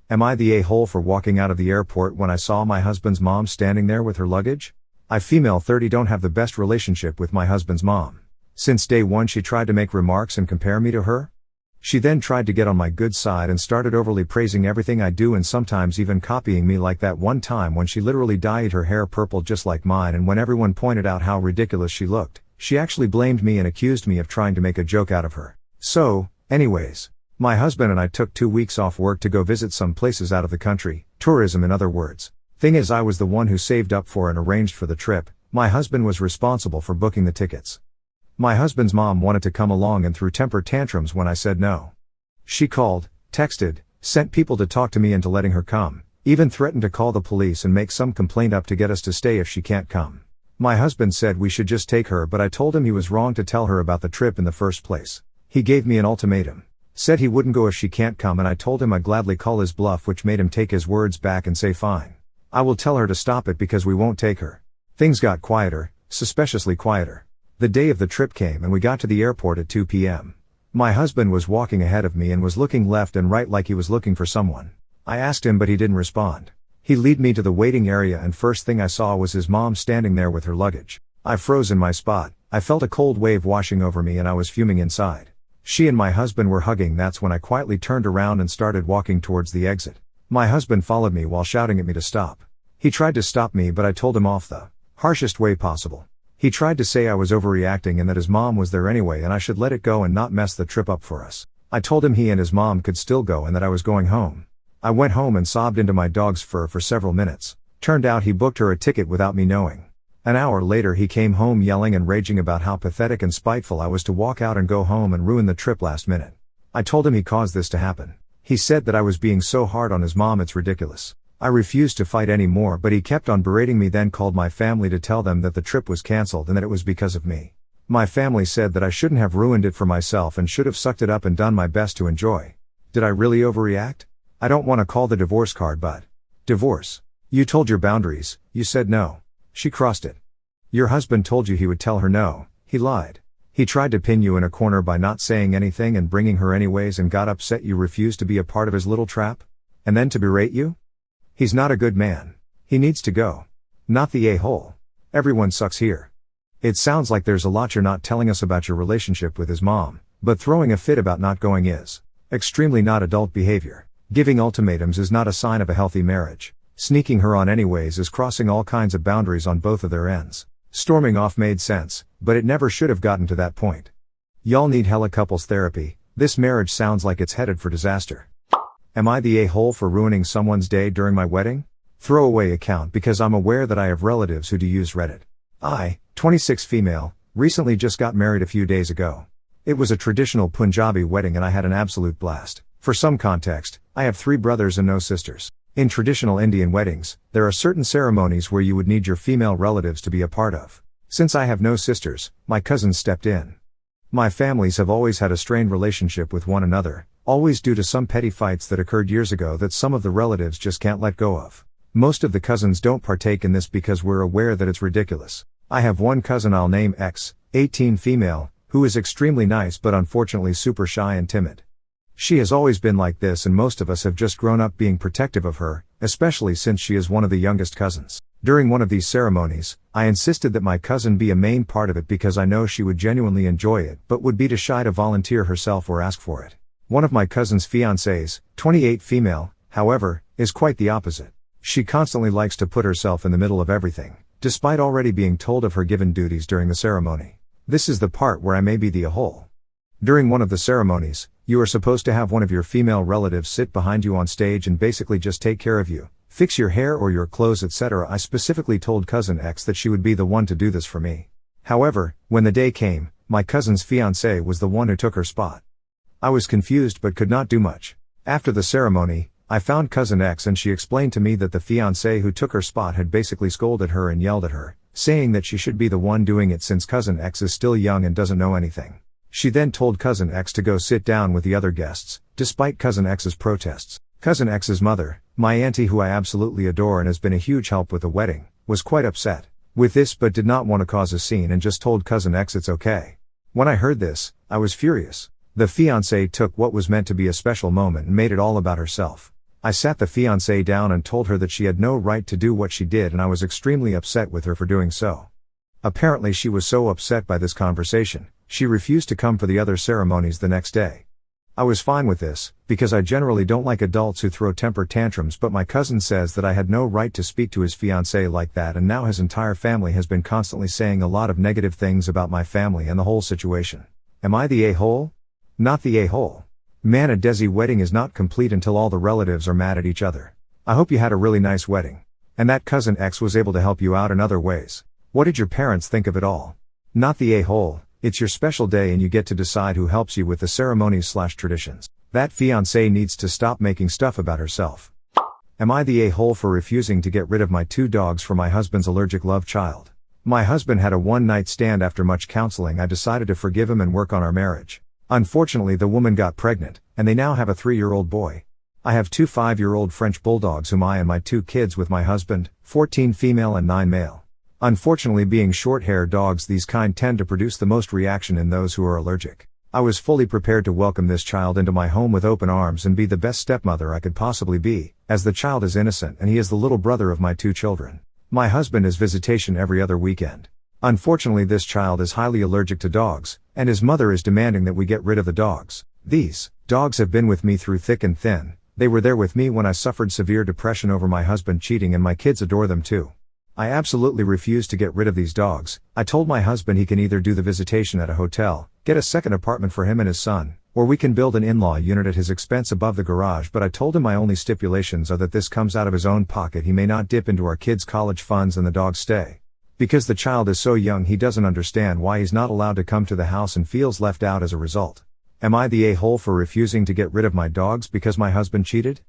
Am I the a-hole for walking out of the airport when I saw my husband's mom standing there with her luggage? I female 30 don't have the best relationship with my husband's mom. Since day one she tried to make remarks and compare me to her. She then tried to get on my good side and started overly praising everything I do and sometimes even copying me, like that one time when she literally dyed her hair purple just like mine, and when everyone pointed out how ridiculous she looked, she actually blamed me and accused me of trying to make a joke out of her. So, anyways, my husband and I took 2 weeks off work to go visit some places out of the country, tourism in other words. Thing is, I was the one who saved up for and arranged for the trip. My husband was responsible for booking the tickets. My husband's mom wanted to come along and threw temper tantrums when I said no. She called, texted, sent people to talk to me into letting her come, even threatened to call the police and make some complaint up to get us to stay if she can't come. My husband said we should just take her, but I told him he was wrong to tell her about the trip in the first place. He gave me an ultimatum. Said he wouldn't go if she can't come, and I told him I'd gladly call his bluff, which made him take his words back and say fine. I will tell her to stop it because we won't take her. Things got quieter, suspiciously quieter. The day of the trip came and we got to the airport at 2 p.m. My husband was walking ahead of me and was looking left and right like he was looking for someone. I asked him, but he didn't respond. He led me to the waiting area and first thing I saw was his mom standing there with her luggage. I froze in my spot. I felt a cold wave washing over me and I was fuming inside. She and my husband were hugging. That's when I quietly turned around and started walking towards the exit. My husband followed me while shouting at me to stop. He tried to stop me, but I told him off the harshest way possible. He tried to say I was overreacting and that his mom was there anyway and I should let it go and not mess the trip up for us. I told him he and his mom could still go and that I was going home. I went home and sobbed into my dog's fur for several minutes. Turned out he booked her a ticket without me knowing. An hour later he came home yelling and raging about how pathetic and spiteful I was to walk out and go home and ruin the trip last minute. I told him he caused this to happen. He said that I was being so hard on his mom, it's ridiculous. I refused to fight anymore, but he kept on berating me, then called my family to tell them that the trip was cancelled and that it was because of me. My family said that I shouldn't have ruined it for myself and should have sucked it up and done my best to enjoy. Did I really overreact? I don't want to call the divorce card, but divorce. You told your boundaries, you said no. She crossed it. Your husband told you he would tell her no, he lied. He tried to pin you in a corner by not saying anything and bringing her anyways and got upset you refused to be a part of his little trap? And then to berate you? He's not a good man. He needs to go. Not the a-hole. Everyone sucks here. It sounds like there's a lot you're not telling us about your relationship with his mom, but throwing a fit about not going is extremely not adult behavior. Giving ultimatums is not a sign of a healthy marriage. Sneaking her on anyways is crossing all kinds of boundaries on both of their ends. Storming off made sense, but it never should have gotten to that point. Y'all need hella couples therapy. This marriage sounds like it's headed for disaster. Am I the a-hole for ruining someone's day during my wedding? Throwaway account because I'm aware that I have relatives who do use Reddit. I, 26 female, recently just got married a few days ago. It was a traditional Punjabi wedding and I had an absolute blast. For some context, I have 3 brothers and no sisters. In traditional Indian weddings, there are certain ceremonies where you would need your female relatives to be a part of. Since I have no sisters, my cousins stepped in. My families have always had a strained relationship with one another, always due to some petty fights that occurred years ago that some of the relatives just can't let go of. Most of the cousins don't partake in this because we're aware that it's ridiculous. I have one cousin I'll name X, 18 female, who is extremely nice but unfortunately super shy and timid. She has always been like this and most of us have just grown up being protective of her, especially since she is one of the youngest cousins. During one of these ceremonies, I insisted that my cousin be a main part of it because I know she would genuinely enjoy it but would be too shy to volunteer herself or ask for it. One of my cousin's fiancées, 28 female, however, is quite the opposite. She constantly likes to put herself in the middle of everything, despite already being told of her given duties during the ceremony. This is the part where I may be the a-hole. During one of the ceremonies, you are supposed to have one of your female relatives sit behind you on stage and basically just take care of you, fix your hair or your clothes, etc. I specifically told cousin X that she would be the one to do this for me. However, when the day came, my cousin's fiancé was the one who took her spot. I was confused but could not do much. After the ceremony, I found cousin X and she explained to me that the fiancé who took her spot had basically scolded her and yelled at her, saying that she should be the one doing it since cousin X is still young and doesn't know anything. She then told cousin X to go sit down with the other guests, despite cousin X's protests. Cousin X's mother, my auntie who I absolutely adore and has been a huge help with the wedding, was quite upset with this but did not want to cause a scene and just told cousin X it's okay. When I heard this, I was furious. The fiancé took what was meant to be a special moment and made it all about herself. I sat the fiancée down and told her that she had no right to do what she did, and I was extremely upset with her for doing so. Apparently she was so upset by this conversation, she refused to come for the other ceremonies the next day. I was fine with this, because I generally don't like adults who throw temper tantrums, but my cousin says that I had no right to speak to his fiancée like that, and now his entire family has been constantly saying a lot of negative things about my family and the whole situation. Am I the a-hole? Not the a-hole. Man, a Desi wedding is not complete until all the relatives are mad at each other. I hope you had a really nice wedding. And that cousin X was able to help you out in other ways. What did your parents think of it all? Not the a-hole. It's your special day and you get to decide who helps you with the ceremonies/traditions. That fiancée needs to stop making stuff about herself. Am I the a-hole for refusing to get rid of my 2 dogs for my husband's allergic love child? My husband had a one-night stand. After much counseling, I decided to forgive him and work on our marriage. Unfortunately, the woman got pregnant, and they now have a 3-year-old boy. I have 2 5-year-old French bulldogs whom I and my 2 kids with my husband, 14 female and 9 male. Unfortunately, being short-haired dogs, these kind tend to produce the most reaction in those who are allergic. I was fully prepared to welcome this child into my home with open arms and be the best stepmother I could possibly be, as the child is innocent and he is the little brother of my 2 children. My husband is visitation every other weekend. Unfortunately, this child is highly allergic to dogs, and his mother is demanding that we get rid of the dogs. These dogs have been with me through thick and thin. They were there with me when I suffered severe depression over my husband cheating, and my kids adore them too. I absolutely refuse to get rid of these dogs. I told my husband he can either do the visitation at a hotel, get a second apartment for him and his son, or we can build an in-law unit at his expense above the garage, but I told him my only stipulations are that this comes out of his own pocket. He may not dip into our kids' college funds and the dogs stay. Because the child is so young, he doesn't understand why he's not allowed to come to the house and feels left out as a result. Am I the a-hole for refusing to get rid of my dogs because my husband cheated?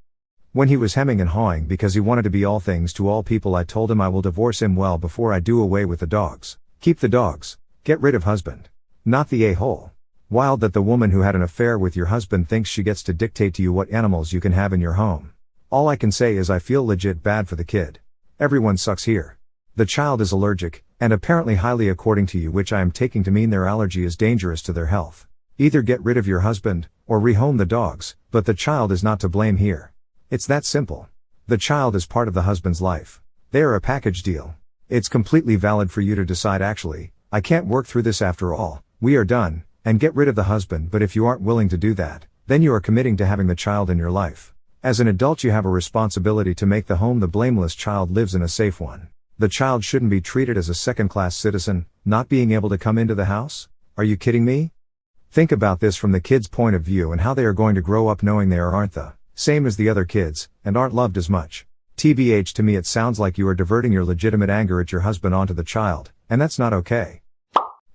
When he was hemming and hawing because he wanted to be all things to all people, I told him I will divorce him well before I do away with the dogs. Keep the dogs. Get rid of husband. Not the a-hole. Wild that the woman who had an affair with your husband thinks she gets to dictate to you what animals you can have in your home. All I can say is I feel legit bad for the kid. Everyone sucks here. The child is allergic, and apparently highly according to you, which I am taking to mean their allergy is dangerous to their health. Either get rid of your husband, or rehome the dogs, but the child is not to blame here. It's that simple. The child is part of the husband's life. They are a package deal. It's completely valid for you to decide, actually, I can't work through this after all, we are done, and get rid of the husband, but if you aren't willing to do that, then you are committing to having the child in your life. As an adult, you have a responsibility to make the home the blameless child lives in a safe one. The child shouldn't be treated as a second-class citizen, not being able to come into the house? Are you kidding me? Think about this from the kid's point of view and how they are going to grow up knowing they aren't the same as the other kids, and aren't loved as much. TBH, to me it sounds like you are diverting your legitimate anger at your husband onto the child, and that's not okay.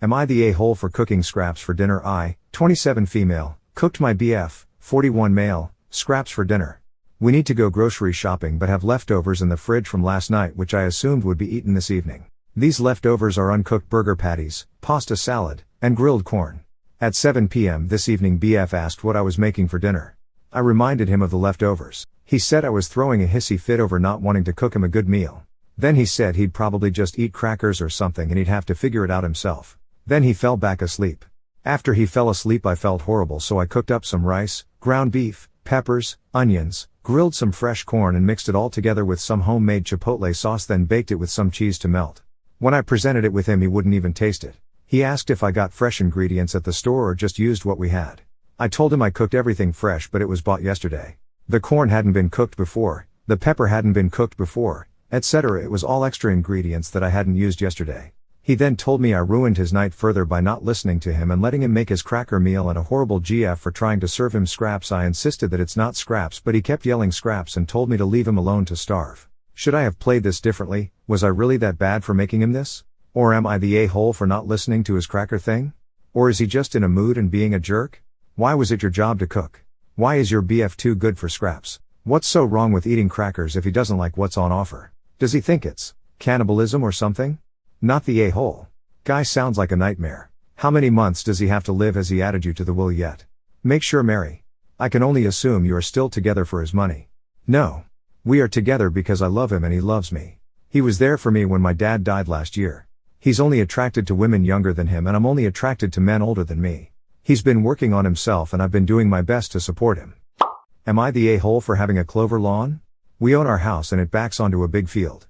Am I the a-hole for cooking scraps for dinner? I, 27 female, cooked my BF, 41 male, scraps for dinner. We need to go grocery shopping but have leftovers in the fridge from last night which I assumed would be eaten this evening. These leftovers are uncooked burger patties, pasta salad, and grilled corn. At 7 p.m. this evening, BF asked what I was making for dinner. I reminded him of the leftovers. He said I was throwing a hissy fit over not wanting to cook him a good meal. Then he said he'd probably just eat crackers or something and he'd have to figure it out himself. Then he fell back asleep. After he fell asleep, I felt horrible, so I cooked up some rice, ground beef, peppers, onions, grilled some fresh corn and mixed it all together with some homemade chipotle sauce, then baked it with some cheese to melt. When I presented it with him, he wouldn't even taste it. He asked if I got fresh ingredients at the store or just used what we had. I told him I cooked everything fresh, but it was bought yesterday. The corn hadn't been cooked before, the pepper hadn't been cooked before, etc. It was all extra ingredients that I hadn't used yesterday. He then told me I ruined his night further by not listening to him and letting him make his cracker meal, and a horrible GF for trying to serve him scraps. I insisted that it's not scraps, but he kept yelling scraps and told me to leave him alone to starve. Should I have played this differently? Was I really that bad for making him this? Or am I the a-hole for not listening to his cracker thing? Or is he just in a mood and being a jerk? Why was it your job to cook? Why is your BF too good for scraps? What's so wrong with eating crackers if he doesn't like what's on offer? Does he think it's cannibalism or something? Not the a-hole. Guy sounds like a nightmare. How many months does he have to live? Has he added you to the will yet? Make sure, Mary. I can only assume you are still together for his money. No. We are together because I love him and he loves me. He was there for me when my dad died last year. He's only attracted to women younger than him and I'm only attracted to men older than me. He's been working on himself and I've been doing my best to support him. Am I the a-hole for having a clover lawn? We own our house and it backs onto a big field.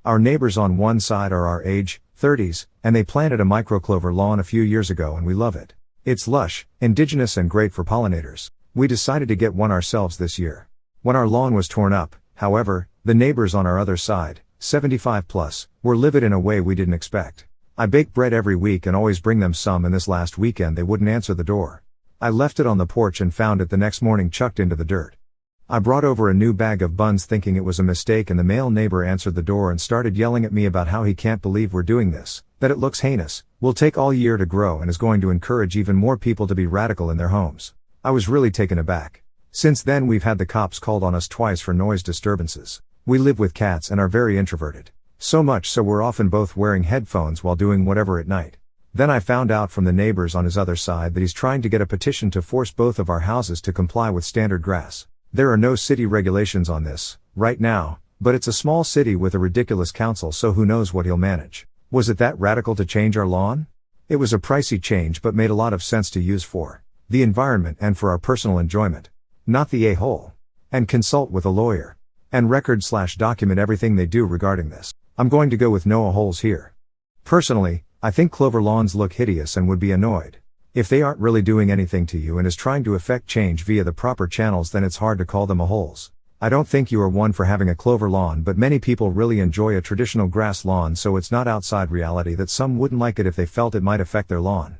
Our neighbors on one side are our age, 30s, and they planted a microclover lawn a few years ago and we love it. It's lush, indigenous and great for pollinators. We decided to get one ourselves this year. When our lawn was torn up, however, the neighbors on our other side, 75 plus, were livid in a way we didn't expect. I bake bread every week and always bring them some, and this last weekend they wouldn't answer the door. I left it on the porch and found it the next morning chucked into the dirt. I brought over a new bag of buns thinking it was a mistake, and the male neighbor answered the door and started yelling at me about how he can't believe we're doing this, that it looks heinous, will take all year to grow and is going to encourage even more people to be radical in their homes. I was really taken aback. Since then we've had the cops called on us twice for noise disturbances. We live with cats and are very introverted. So much so we're often both wearing headphones while doing whatever at night. Then I found out from the neighbors on his other side that he's trying to get a petition to force both of our houses to comply with standard grass. There are no city regulations on this, right now, but it's a small city with a ridiculous council, so who knows what he'll manage. Was it that radical to change our lawn? It was a pricey change but made a lot of sense to use for the environment and for our personal enjoyment. Not the a-hole. And consult with a lawyer. And record/document everything they do regarding this. I'm going to go with no a-holes here. Personally, I think clover lawns look hideous and would be annoyed. If they aren't really doing anything to you and is trying to effect change via the proper channels, then it's hard to call them a-holes. I don't think you are one for having a clover lawn, but many people really enjoy a traditional grass lawn, so it's not outside reality that some wouldn't like it if they felt it might affect their lawn.